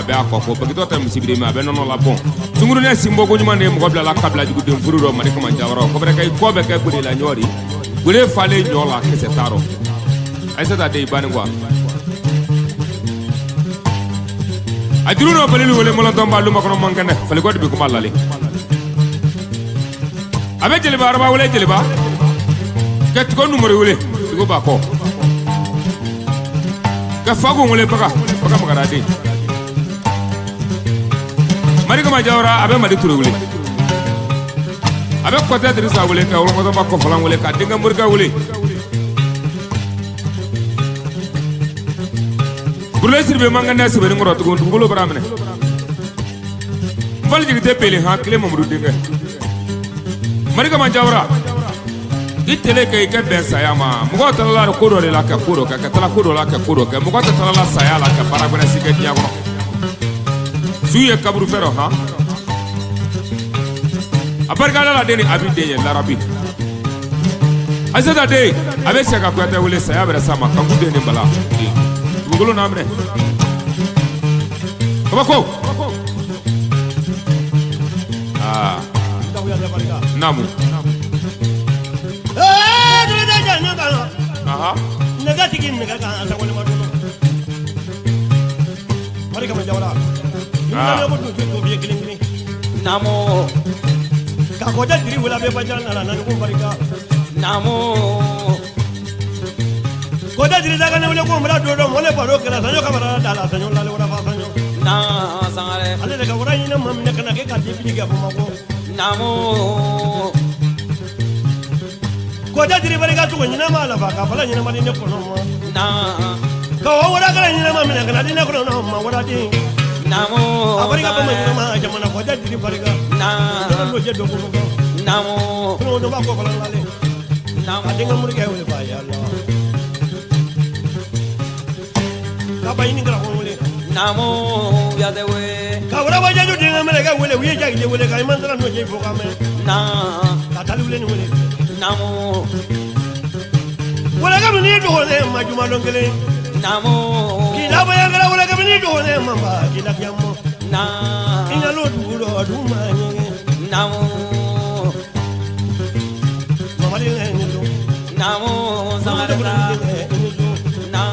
be akoko bagito ta misibire ma be nono la bon sunguru ne simbo ko nyuma ne mo la kabla jugu dem fururo ma de ko man jawro ko be kay ko be kay buri la nyori gure fale nyola kese taro ay sata de bani gwa ajuru no balilu wole mo lon tomba lu makoro mangane fale ko be ko balale abe jeli ba araba wole jeli ba ket ko numero wole ko ba ko ka fago wole baka magara de mari ko ma jawra abe madi turu wole abe ko ta dirisa wole ka wolo ko ba ko falan wole ka dinga murga wole bulle sirbe mangana sirbe ngoro to gontu bulo baramne fal jigite pele ha kile mamru dinga mari ko ma jawra itele ke ke ben sayama mugo tala ko do la ka kuro ka tala ko do la ka kuro ka mugo tala la saya la ka para bana sike diago suye kabru fero ha abargala la deni abi de la rabi azada de abe seka ko ta wole saya bere sama kan gude ne bala ngolo namre ko namu aha negative nega ka asa wala maduno mari kama jawala ni mo do ko biye kilingini namo ka ko diri wala be bajana na nan ko barika namo ko diri daga ne wala ko mara do do mo le baro kala sanyo kamara dala sanyo la le wala fa sanyo na sangare ale daga wara ni na mam ne kana ke ka dibi ga mo ko namo ko diri bari ga to ni na mala fa ka fala ni na mali ne ko no na ko wara kala ni na mam ne kana dina ko no ma wara di namo abari ga ma ni ma jamana ko diri bari ga na do je do ko namo ko do ba ko fala lale namo adinga muri ga wala ba ya allah ka ba ni ngra ko wala namo ya de we ka wara ba je dinga me ga wala wi ja ge wala ka man dara no je fo ka me na ka talu le ni wala namo wala ga ni do le ma juma longele namo ki la ba ya ga wala ga ni do le ma ba ki la yamo na ina lo du do du ma ni namo mama le ni do namo sangara na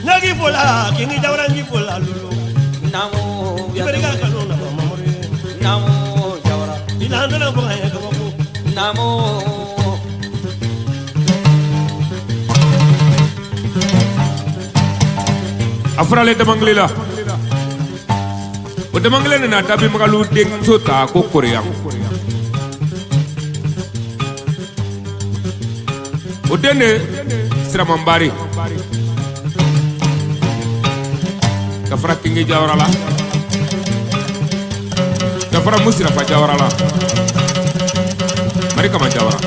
nagi bola ki ni jawra ni bola lulu namo ya ga ka no na mama re namo jawra ina ndana ba ya ga ko namo afrale de manglila o de mangle na tabi magalu deng sota ko korea o dene sramambari ka fra kingi jawrala ka fra musira fa jawrala mari kama jawra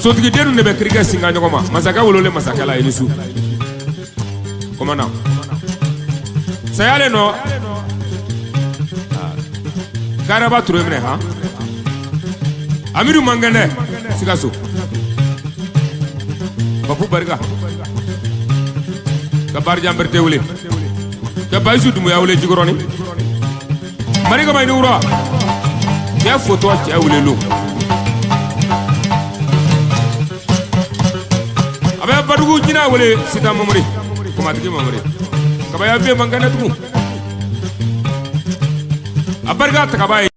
so tigi denu ne be kriga singa nyogoma masaka wolole masaka la enisu komana sayale no karaba turemne ha amiru mangane sigaso babu barga kabar jamberte wole ka baysu dumu ya wole jigoroni mari ko may ni wura ya photo ci awle lu abe badugu jina wole sita mamori ko matiki mamori ka baya be mangane tu abarga ta ka bay